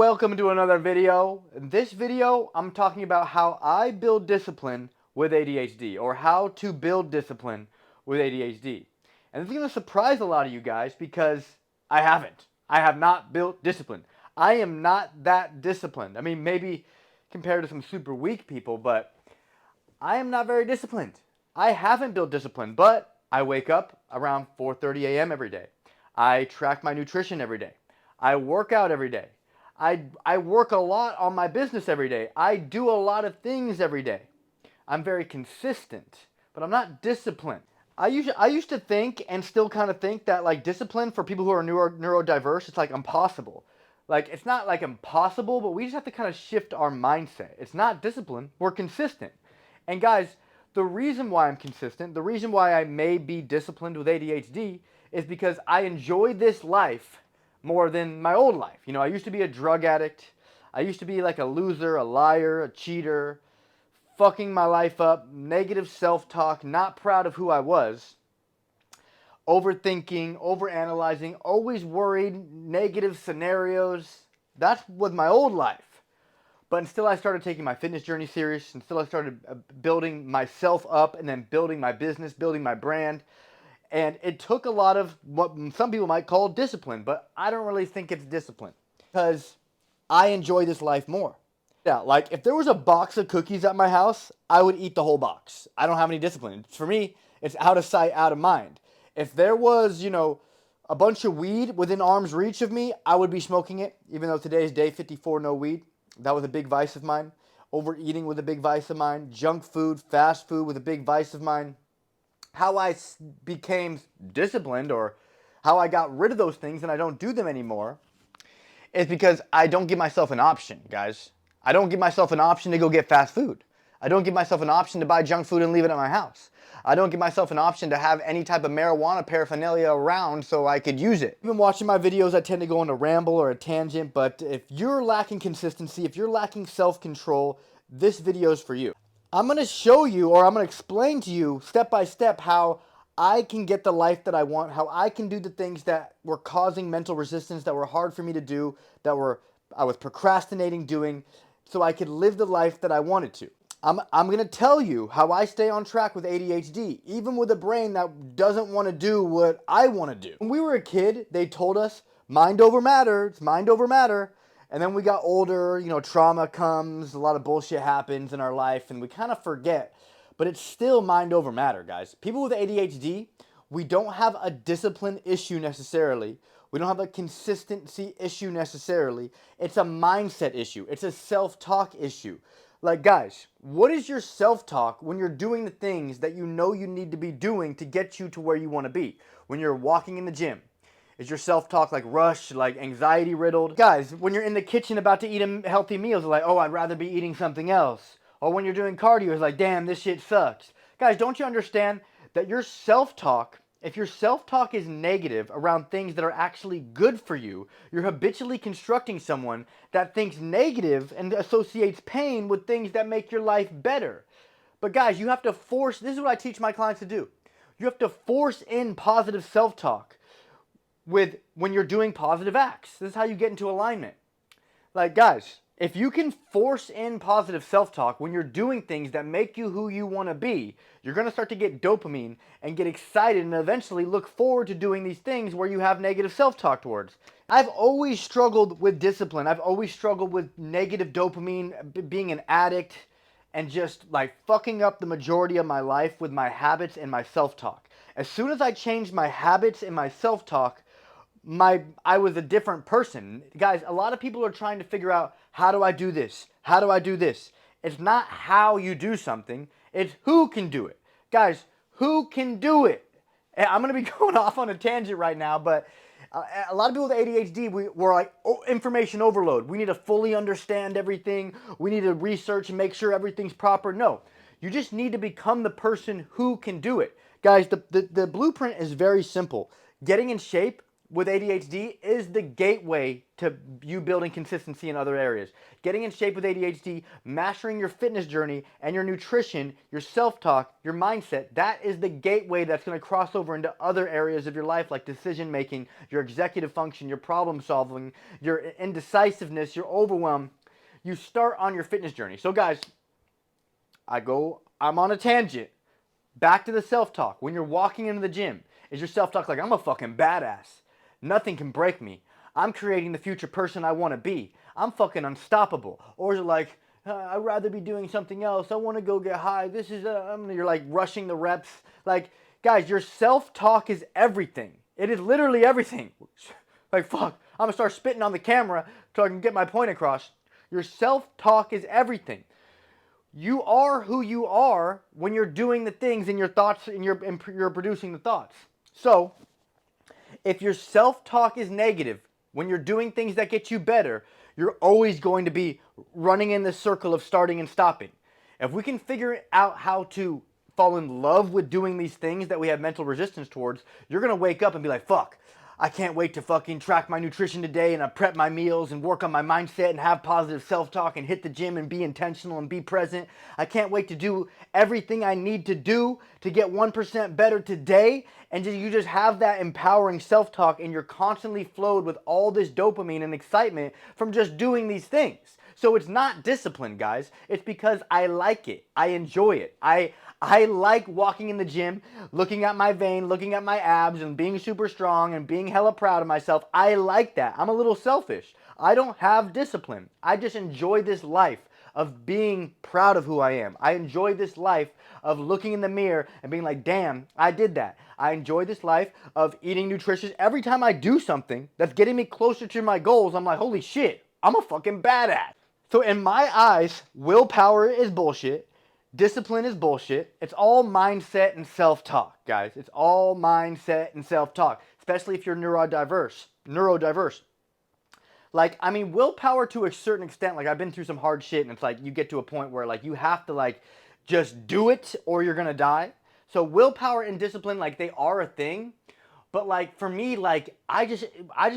Welcome to another video. In this video, I'm talking about how I build discipline with ADHD, or how to build discipline with ADHD. And this is going to surprise a lot of you guys because I haven't. I have not built discipline. I am not that disciplined. I mean, maybe compared to some super weak people, but I am not very disciplined. I haven't built discipline, but I wake up around 4:30 a.m. every day. I track my nutrition every day. I work out every day. I work a lot on my business every day. I do a lot of things every day. I'm very consistent, but I'm not disciplined. I used to think, and still kind of think, that like discipline for people who are neurodiverse, it's like impossible. Like, it's not like impossible, but we just have to kind of shift our mindset. It's not discipline, we're consistent. And guys, the reason why I'm consistent, the reason why I may be disciplined with ADHD is because I enjoy this life more than my old life. You know, I used to be a drug addict. I used to be like a loser, a liar, a cheater, fucking my life up, negative self-talk, not proud of who I was, overthinking, overanalyzing, always worried, negative scenarios. That was my old life. But until I started taking my fitness journey serious, until I started building myself up and then building my business, building my brand, and it took a lot of what some people might call discipline, but I don't really think it's discipline because I enjoy this life more. Yeah, like if there was a box of cookies at my house, I would eat the whole box. I don't have any discipline. For me, it's out of sight, out of mind. If there was, a bunch of weed within arm's reach of me, I would be smoking it, even though today is day 54, no weed. That was a big vice of mine. Overeating was a big vice of mine. Junk food, fast food was a big vice of mine. How I became disciplined, or how I got rid of those things and I don't do them anymore, is because I don't give myself an option, guys. I don't give myself an option to go get fast food. I don't give myself an option to buy junk food and leave it at my house. I don't give myself an option to have any type of marijuana paraphernalia around so I could use it. Even watching my videos, I tend to go on a ramble or a tangent, but if you're lacking consistency, if you're lacking self-control, this video is for you. I'm going to show you, or I'm going to explain to you step by step how I can get the life that I want, how I can do the things that were causing mental resistance, that were hard for me to do, I was procrastinating doing, so I could live the life that I wanted to. I'm going to tell you how I stay on track with ADHD, even with a brain that doesn't want to do what I want to do. When we were a kid, they told us, mind over matter, it's mind over matter. And then we got older, trauma comes, a lot of bullshit happens in our life, and we kind of forget. But it's still mind over matter, guys. People with ADHD, we don't have a discipline issue necessarily. We don't have a consistency issue necessarily. It's a mindset issue. It's a self-talk issue. Like, guys, what is your self-talk when you're doing the things that you know you need to be doing to get you to where you want to be? When you're walking in the gym. Is your self-talk like rush, like anxiety riddled? Guys, when you're in the kitchen about to eat a healthy meal, it's like, oh, I'd rather be eating something else. Or when you're doing cardio, it's like, damn, this shit sucks. Guys, don't you understand that your self-talk, if your self-talk is negative around things that are actually good for you, you're habitually constructing someone that thinks negative and associates pain with things that make your life better. But guys, you have to force, this is what I teach my clients to do. You have to force in positive self-talk when you're doing positive acts. This is how you get into alignment. Like, guys, if you can force in positive self-talk when you're doing things that make you who you want to be, you're going to start to get dopamine and get excited and eventually look forward to doing these things where you have negative self-talk towards. I've always struggled with discipline. I've always struggled with negative dopamine, being an addict, and just like fucking up the majority of my life with my habits and my self-talk. As soon as I changed my habits and my self-talk, I was a different person. Guys, a lot of people are trying to figure out, how do I do this? How do I do this? It's not how you do something, it's who can do it. Guys, who can do it? And I'm going to be going off on a tangent right now, but a lot of people with ADHD, we're like, information overload. We need to fully understand everything. We need to research and make sure everything's proper. No, you just need to become the person who can do it. Guys, the blueprint is very simple. Getting in shape, with ADHD is the gateway to you building consistency in other areas. Getting in shape with ADHD, mastering your fitness journey and your nutrition, your self-talk, your mindset, that is the gateway that's going to cross over into other areas of your life like decision making, your executive function, your problem solving, your indecisiveness, your overwhelm. You start on your fitness journey. So guys, I'm on a tangent. Back to the self-talk. When you're walking into the gym, is your self-talk like, I'm a fucking badass. Nothing can break me. I'm creating the future person I want to be. I'm fucking unstoppable. Or is it like, I'd rather be doing something else. I want to go get high. You're like rushing the reps. Like, guys, your self-talk is everything. It is literally everything. Like, fuck, I'm going to start spitting on the camera so I can get my point across. Your self-talk is everything. You are who you are when you're doing the things in your thoughts and you're producing the thoughts. So, if your self-talk is negative, when you're doing things that get you better, you're always going to be running in this circle of starting and stopping. If we can figure out how to fall in love with doing these things that we have mental resistance towards, you're going to wake up and be like, fuck, I can't wait to fucking track my nutrition today and I prep my meals and work on my mindset and have positive self-talk and hit the gym and be intentional and be present. I can't wait to do everything I need to do to get 1% better today. And you just have that empowering self-talk and you're constantly flowed with all this dopamine and excitement from just doing these things. So it's not discipline, guys. It's because I like it. I enjoy it. I like walking in the gym, looking at my vein, looking at my abs, and being super strong and being hella proud of myself. I like that. I'm a little selfish. I don't have discipline. I just enjoy this life of being proud of who I am. I enjoy this life of looking in the mirror and being like, damn, I did that. I enjoy this life of eating nutritious. Every time I do something that's getting me closer to my goals, I'm like, holy shit, I'm a fucking badass. So in my eyes, willpower is bullshit. Discipline is bullshit. It's all mindset and self-talk, guys. It's all mindset and self-talk, especially if you're neurodiverse. Like, I mean, willpower to a certain extent, like I've been through some hard shit and it's like you get to a point where like you have to like just do it or you're gonna die. So willpower and discipline, like they are a thing. But like for me, like I just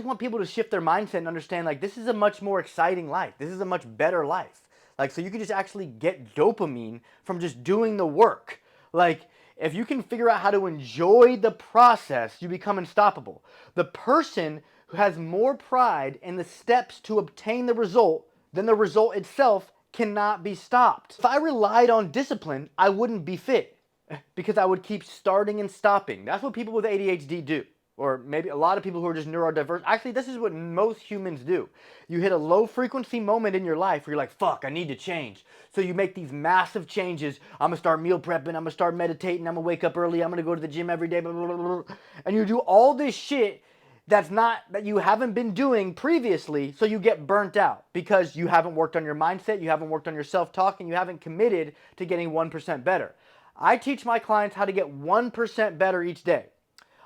want people to shift their mindset and understand like this is a much more exciting life. This is a much better life. Like so you can just actually get dopamine from just doing the work. Like if you can figure out how to enjoy the process, you become unstoppable. The person who has more pride in the steps to obtain the result than the result itself cannot be stopped. If I relied on discipline, I wouldn't be fit. Because I would keep starting and stopping. That's what people with ADHD do. Or maybe a lot of people who are just neurodiverse. Actually, this is what most humans do. You hit a low frequency moment in your life where you're like, fuck, I need to change. So you make these massive changes. I'm going to start meal prepping. I'm going to start meditating. I'm going to wake up early. I'm going to go to the gym every day. Blah, blah, blah, blah. And you do all this shit that you haven't been doing previously, so you get burnt out because you haven't worked on your mindset, you haven't worked on your self-talk, and you haven't committed to getting 1% better. I teach my clients how to get 1% better each day.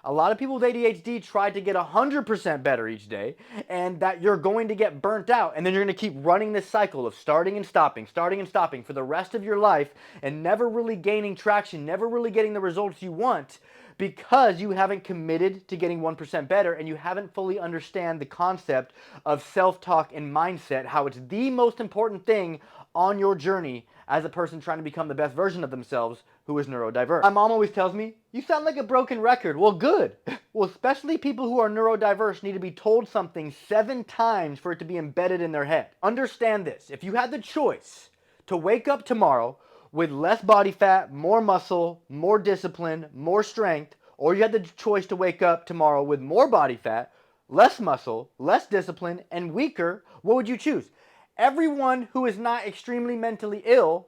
A lot of people with ADHD try to get 100% better each day, and that you're going to get burnt out, and then you're going to keep running this cycle of starting and stopping for the rest of your life, and never really gaining traction, never really getting the results you want, because you haven't committed to getting 1% better, and you haven't fully understand the concept of self-talk and mindset, how it's the most important thing on your journey as a person trying to become the best version of themselves who is neurodiverse. My mom always tells me, you sound like a broken record. Well, good. Well, especially people who are neurodiverse need to be told something 7 times for it to be embedded in their head. Understand this. If you had the choice to wake up tomorrow with less body fat, more muscle, more discipline, more strength, or you had the choice to wake up tomorrow with more body fat, less muscle, less discipline, and weaker, what would you choose? Everyone who is not extremely mentally ill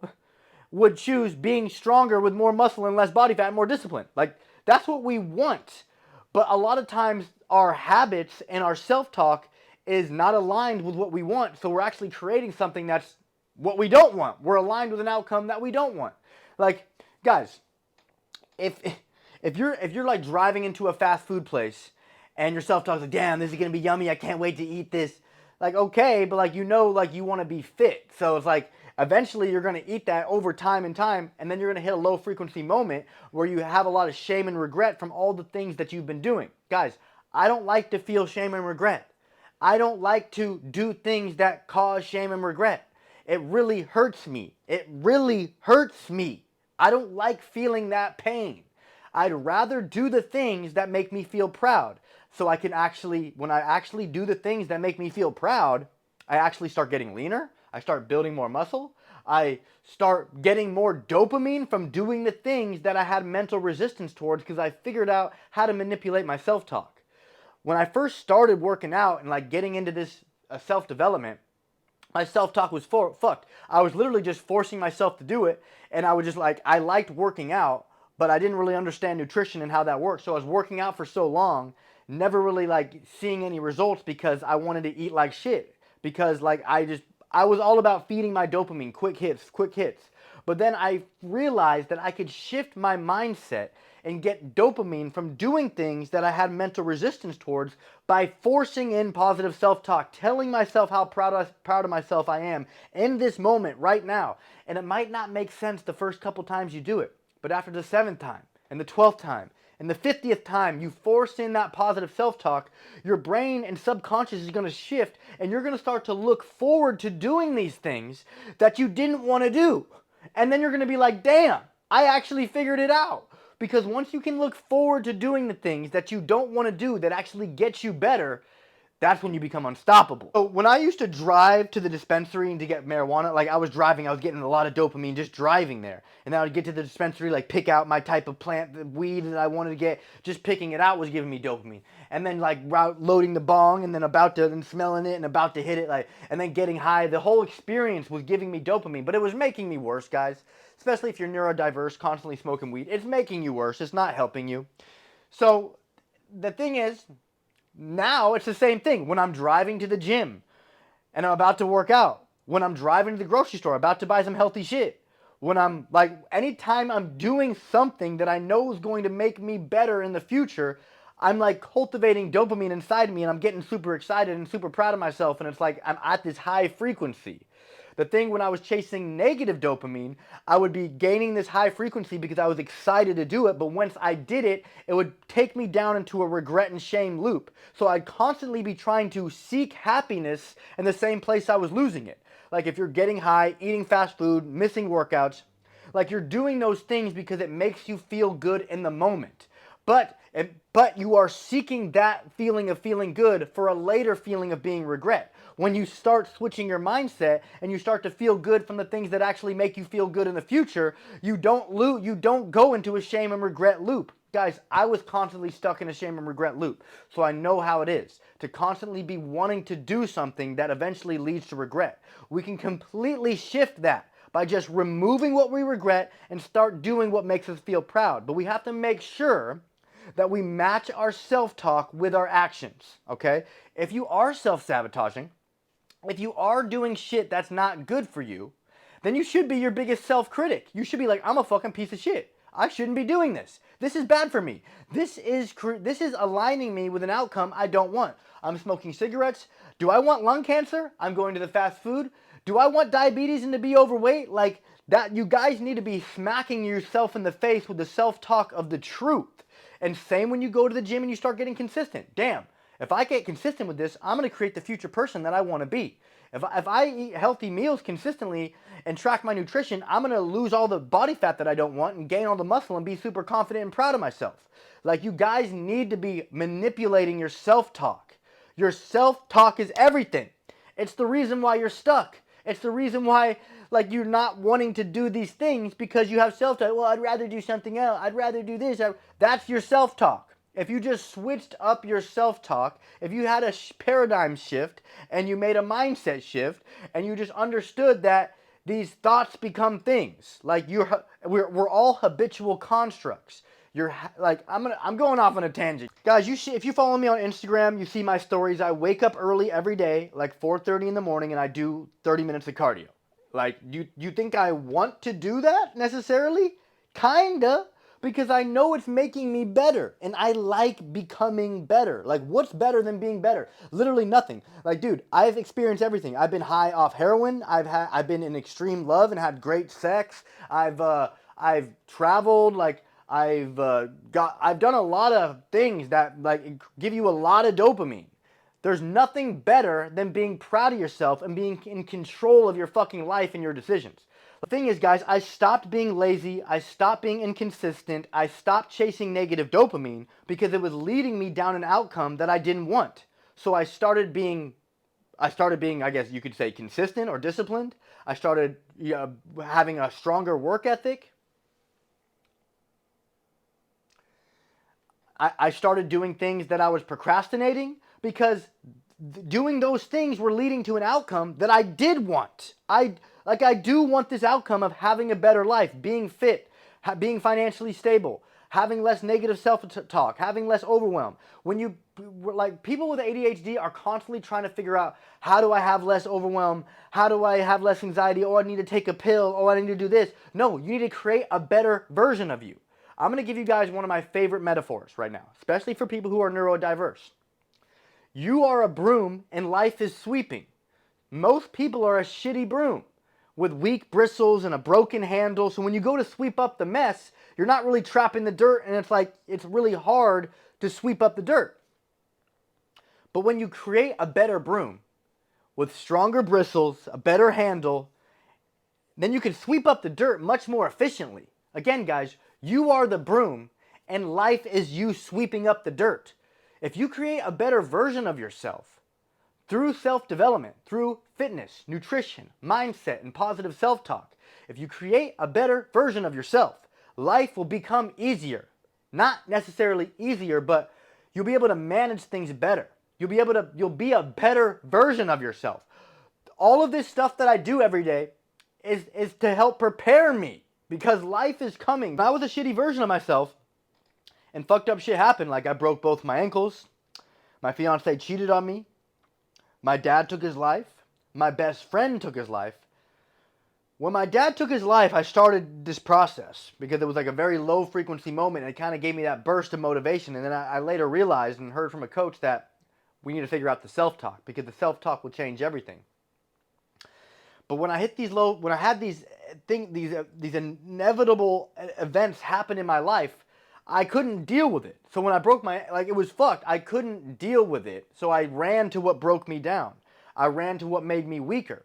would choose being stronger with more muscle and less body fat and more discipline. Like, that's what we want. But a lot of times our habits and our self-talk is not aligned with what we want. So we're actually creating something that's what we don't want. We're aligned with an outcome that we don't want. Like, guys, if you're like driving into a fast food place and your self-talk is like, damn, this is going to be yummy. I can't wait to eat this. Like, okay, but like, you know, like you want to be fit. So it's like, eventually you're going to eat that over time and time, and then you're going to hit a low frequency moment where you have a lot of shame and regret from all the things that you've been doing. Guys, I don't like to feel shame and regret. I don't like to do things that cause shame and regret. It really hurts me. It really hurts me. I don't like feeling that pain. I'd rather do the things that make me feel proud. So I can actually, when I actually do the things that make me feel proud, I actually start getting leaner. I start building more muscle. I start getting more dopamine from doing the things that I had mental resistance towards because I figured out how to manipulate my self-talk. When I first started working out and like getting into this self-development, my self-talk was fucked. I was literally just forcing myself to do it, and I was just like, I liked working out, but I didn't really understand nutrition and how that worked. So I was working out for so long, never really like seeing any results because I wanted to eat like shit. Because like I was all about feeding my dopamine, quick hits, quick hits. But then I realized that I could shift my mindset and get dopamine from doing things that I had mental resistance towards by forcing in positive self-talk, telling myself how proud of myself I am in this moment right now. And it might not make sense the first couple times you do it, but after the 7th time and the 12th time and the 50th time you force in that positive self-talk, your brain and subconscious is going to shift, and you're going to start to look forward to doing these things that you didn't want to do. And then you're going to be like, damn, I actually figured it out. Because once you can look forward to doing the things that you don't want to do that actually get you better, that's when you become unstoppable. So when I used to drive to the dispensary and to get marijuana, like I was driving, I was getting a lot of dopamine just driving there. And then I would get to the dispensary, like pick out my type of plant, the weed that I wanted to get. Just picking it out was giving me dopamine. And then like loading the bong and then and smelling it and about to hit it, like, and then getting high. The whole experience was giving me dopamine, but it was making me worse, guys. Especially if you're neurodiverse, constantly smoking weed. It's making you worse. It's not helping you. So the thing is, now it's the same thing. When I'm driving to the gym and I'm about to work out, when I'm driving to the grocery store, about to buy some healthy shit, when I'm like, anytime I'm doing something that I know is going to make me better in the future, I'm like cultivating dopamine inside me and I'm getting super excited and super proud of myself. And it's like I'm at this high frequency. The thing when I was chasing negative dopamine, I would be gaining this high frequency because I was excited to do it, but once I did it, it would take me down into a regret and shame loop. So I'd constantly be trying to seek happiness in the same place I was losing it. Like if you're getting high, eating fast food, missing workouts, like you're doing those things because it makes you feel good in the moment. But you are seeking that feeling of feeling good for a later feeling of being regret. When you start switching your mindset and you start to feel good from the things that actually make you feel good in the future, you don't go into a shame and regret loop. Guys, I was constantly stuck in a shame and regret loop, so I know how it is to constantly be wanting to do something that eventually leads to regret. We can completely shift that by just removing what we regret and start doing what makes us feel proud. But we have to make sure that we match our self-talk with our actions, okay? If you are self-sabotaging, if you are doing shit that's not good for you, then you should be your biggest self-critic. You should be like, I'm a fucking piece of shit. I shouldn't be doing this. This is bad for me. This is aligning me with an outcome I don't want. I'm smoking cigarettes. Do I want lung cancer? I'm going to the fast food. Do I want diabetes and to be overweight? Like that, you guys need to be smacking yourself in the face with the self-talk of the truth. And same when you go to the gym and you start getting consistent. Damn, if I get consistent with this, I'm going to create the future person that I want to be. If I eat healthy meals consistently and track my nutrition, I'm going to lose all the body fat that I don't want and gain all the muscle and be super confident and proud of myself. Like, you guys need to be manipulating your self-talk. Your self-talk is everything. It's the reason why you're stuck. It's the reason why, like, you're not wanting to do these things, because you have self-talk. Well, I'd rather do something else. I'd rather do this. That's your self-talk. If you just switched up your self-talk, if you had a paradigm shift and you made a mindset shift and you just understood that these thoughts become things, like we're all habitual constructs. You're like, I'm going off on a tangent. Guys, if you follow me on Instagram, you see my stories. I wake up early every day, like 4:30 in the morning, and I do 30 minutes of cardio. Like, you think I want to do that necessarily? Kinda. Because I know it's making me better, and I like becoming better. Like, what's better than being better? Literally nothing. Like, dude, I've experienced everything. I've been high off heroin. I've been in extreme love and had great sex. I've traveled. Like, I've done a lot of things that like give you a lot of dopamine. There's nothing better than being proud of yourself and being in control of your fucking life and your decisions. The thing is, guys, I stopped being lazy, I stopped being inconsistent, I stopped chasing negative dopamine because it was leading me down an outcome that I didn't want. So I started being, I guess you could say, consistent or disciplined. I started having a stronger work ethic. I started doing things that I was procrastinating because doing those things were leading to an outcome that I did want. I do want this outcome of having a better life, being fit, being financially stable, having less negative self-talk, having less overwhelm. When you, like, people with ADHD are constantly trying to figure out, how do I have less overwhelm? How do I have less anxiety? Oh, I need to take a pill. Oh, I need to do this. No, you need to create a better version of you. I'm going to give you guys one of my favorite metaphors right now, especially for people who are neurodiverse. You are a broom and life is sweeping. Most people are a shitty broom with weak bristles and a broken handle. So when you go to sweep up the mess, you're not really trapping the dirt, and it's really hard to sweep up the dirt. But when you create a better broom with stronger bristles, a better handle, then you can sweep up the dirt much more efficiently. Again, guys, you are the broom and life is you sweeping up the dirt. If you create a better version of yourself through self-development, through fitness, nutrition, mindset, and positive self-talk, if you create a better version of yourself, life will become easier. Not necessarily easier, but you'll be able to manage things better. You'll be a better version of yourself. All of this stuff that I do every day is to help prepare me, because life is coming. If I was a shitty version of myself and fucked up shit happened, like I broke both my ankles, my fiance cheated on me, my dad took his life, my best friend took his life. When my dad took his life, I started this process because it was like a very low frequency moment, and it kind of gave me that burst of motivation. And then I later realized and heard from a coach that we need to figure out the self-talk, because the self-talk will change everything. But when I hit these when I had these inevitable events happen in my life, I couldn't deal with it. So when I broke it was fucked. I couldn't deal with it. So I ran to what broke me down. I ran to what made me weaker.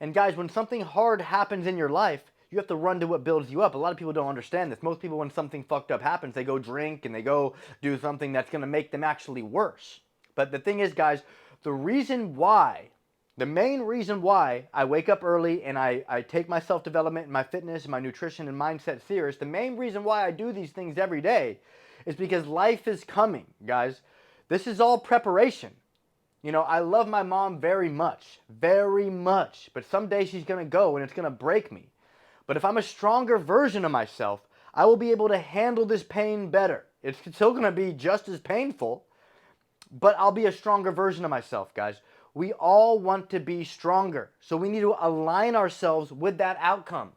And guys, when something hard happens in your life, you have to run to what builds you up. A lot of people don't understand this. Most people, when something fucked up happens, they go drink and they go do something that's going to make them actually worse. But the thing is, guys, the main reason why I wake up early and I take my self-development and my fitness and my nutrition and mindset serious, the main reason why I do these things every day is because life is coming, guys. This is all preparation. You know, I love my mom very much, but someday she's going to go and it's going to break me. But if I'm a stronger version of myself, I will be able to handle this pain better. It's still going to be just as painful, but I'll be a stronger version of myself, guys. We all want to be stronger, so we need to align ourselves with that outcome.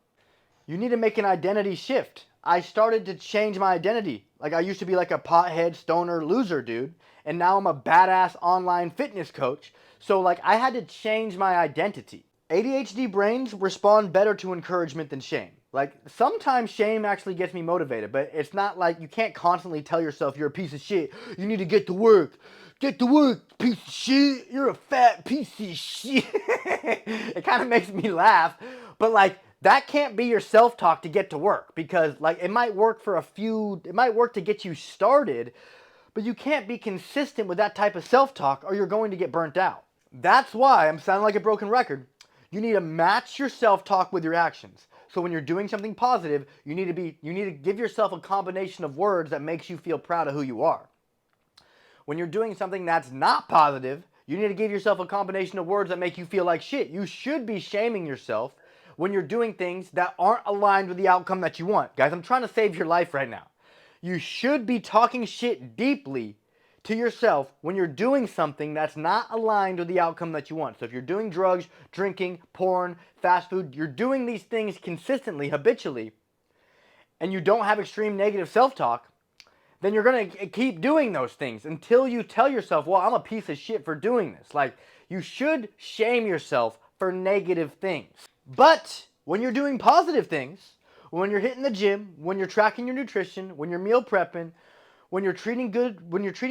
You need to make an identity shift. I started to change my identity. Like, I used to be like a pothead, stoner, loser dude, and now I'm a badass online fitness coach. So like, I had to change my identity. ADHD brains respond better to encouragement than shame. Like, sometimes shame actually gets me motivated, but it's not like, you can't constantly tell yourself you're a piece of shit. You need to get to work. Get to work, piece of shit. You're a fat piece of shit. It kind of makes me laugh. But like, that can't be your self-talk to get to work, because like, it might work to get you started, but you can't be consistent with that type of self-talk or you're going to get burnt out. That's why I'm sounding like a broken record. You need to match your self-talk with your actions. So when you're doing something positive, you need to give yourself a combination of words that makes you feel proud of who you are. When you're doing something that's not positive, you need to give yourself a combination of words that make you feel like shit. You should be shaming yourself when you're doing things that aren't aligned with the outcome that you want. Guys, I'm trying to save your life right now. You should be talking shit deeply to yourself when you're doing something that's not aligned with the outcome that you want. So if you're doing drugs, drinking, porn, fast food, you're doing these things consistently, habitually, and you don't have extreme negative self-talk, then you're going to keep doing those things until you tell yourself, well, I'm a piece of shit for doing this. Like, you should shame yourself for negative things. But when you're doing positive things, when you're hitting the gym, when you're tracking your nutrition, when you're meal prepping, when you're treating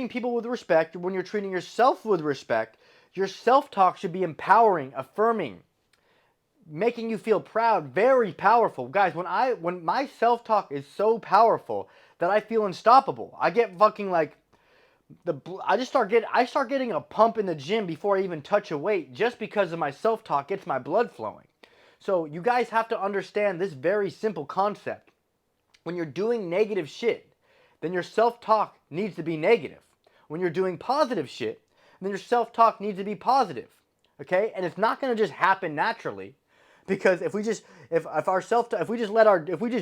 people with respect, when you're treating yourself with respect, your self-talk should be empowering, affirming, making you feel proud, very powerful. Guys, when my self-talk is so powerful that I feel unstoppable. I get fucking like I start getting a pump in the gym before I even touch a weight just because of my self-talk gets my blood flowing. So you guys have to understand this very simple concept. When you're doing negative shit, then your self-talk needs to be negative. When you're doing positive shit, then your self-talk needs to be positive. Okay? And it's not going to just happen naturally, because if we just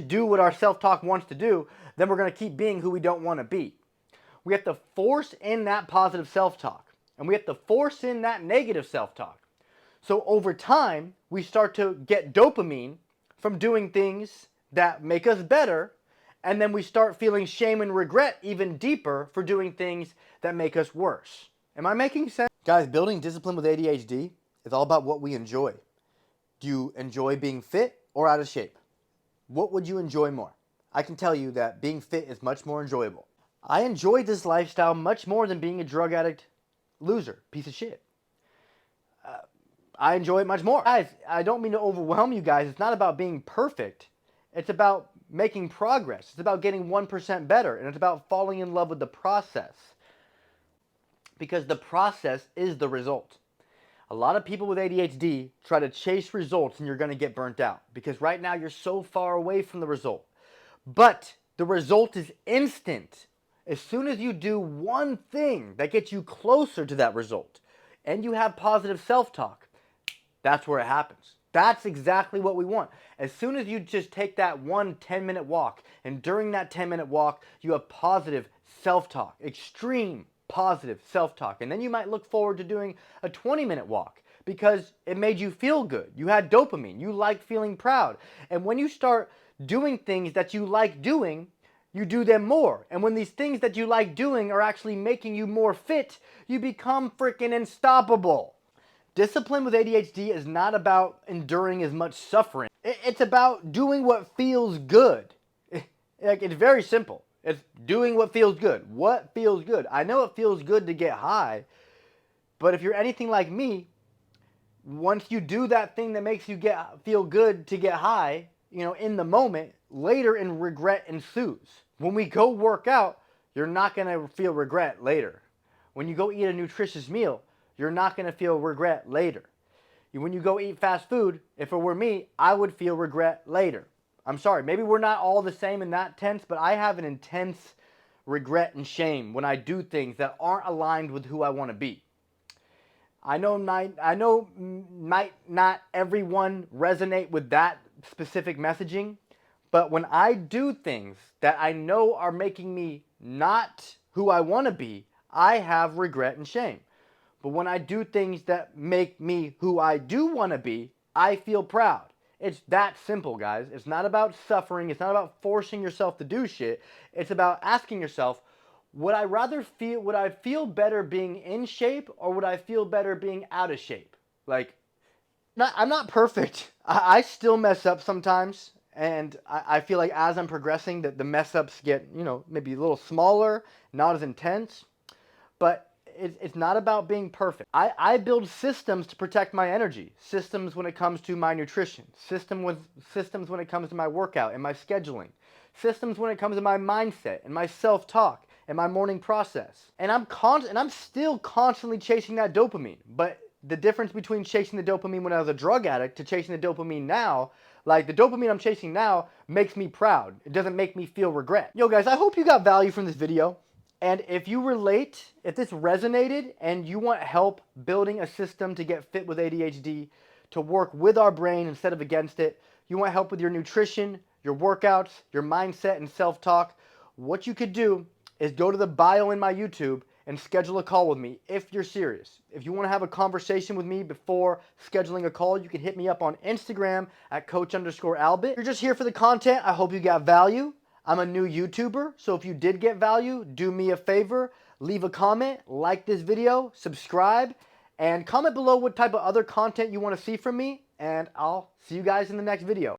do what our self-talk wants to do, then we're going to keep being who we don't want to be. We have to force in that positive self-talk, and we have to force in that negative self-talk. So over time, we start to get dopamine from doing things that make us better, and then we start feeling shame and regret even deeper for doing things that make us worse. Am I making sense? Guys, building discipline with ADHD is all about what we enjoy. Do you enjoy being fit or out of shape? What would you enjoy more? I can tell you that being fit is much more enjoyable. I enjoy this lifestyle much more than being a drug addict loser, piece of shit. I enjoy it much more. Guys, I don't mean to overwhelm you guys. It's not about being perfect. It's about making progress. It's about getting 1% better. And it's about falling in love with the process. Because the process is the result. A lot of people with ADHD try to chase results and you're going to get burnt out. Because right now you're so far away from the result. But the result is instant. As soon as you do one thing that gets you closer to that result, and you have positive self-talk, that's where it happens. That's exactly what we want. As soon as you just take that one 10-minute walk, and during that 10-minute walk, you have positive self-talk, extreme positive self-talk, and then you might look forward to doing a 20-minute walk because it made you feel good. You had dopamine. You like feeling proud. And when you start doing things that you like doing, you do them more. And when these things that you like doing are actually making you more fit, you become freaking unstoppable. Discipline with ADHD is not about enduring as much suffering. It's about doing what feels good. It's very simple. It's doing what feels good. What feels good? I know it feels good to get high, but if you're anything like me, once you do that thing that makes you feel good to get high, in the moment, later and regret ensues. When we go work out, you're not going to feel regret later. When you go eat a nutritious meal, you're not going to feel regret later. When you go eat fast food, if it were me, I would feel regret later. I'm sorry, maybe we're not all the same in that tense, but I have an intense regret and shame when I do things that aren't aligned with who I want to be. I know might not everyone resonate with that specific messaging, but when I do things that I know are making me not who I want to be, I have regret and shame. But when I do things that make me who I do want to be, I feel proud. It's that simple, guys. It's not about suffering. It's not about forcing yourself to do shit. It's about asking yourself, would I feel better being in shape, or would I feel better being out of shape? I'm not perfect. I still mess up sometimes, and I feel like as I'm progressing that the mess ups get, maybe a little smaller, not as intense, but it's not about being perfect. I build systems to protect my energy, systems when it comes to my nutrition, systems when it comes to my workout and my scheduling, systems when it comes to my mindset and my self-talk and my morning process. And I'm still constantly chasing that dopamine. But the difference between chasing the dopamine when I was a drug addict to chasing the dopamine now, like the dopamine I'm chasing now makes me proud. It doesn't make me feel regret. Yo guys, I hope you got value from this video. And if you relate, if this resonated and you want help building a system to get fit with ADHD, to work with our brain instead of against it, you want help with your nutrition, your workouts, your mindset and self-talk, what you could do is go to the bio in my YouTube and schedule a call with me if you're serious. If you want to have a conversation with me before scheduling a call, you can hit me up on Instagram at coach_Albert. If you're just here for the content, I hope you got value. I'm a new YouTuber, so if you did get value, do me a favor, leave a comment, like this video, subscribe, and comment below what type of other content you want to see from me, and I'll see you guys in the next video.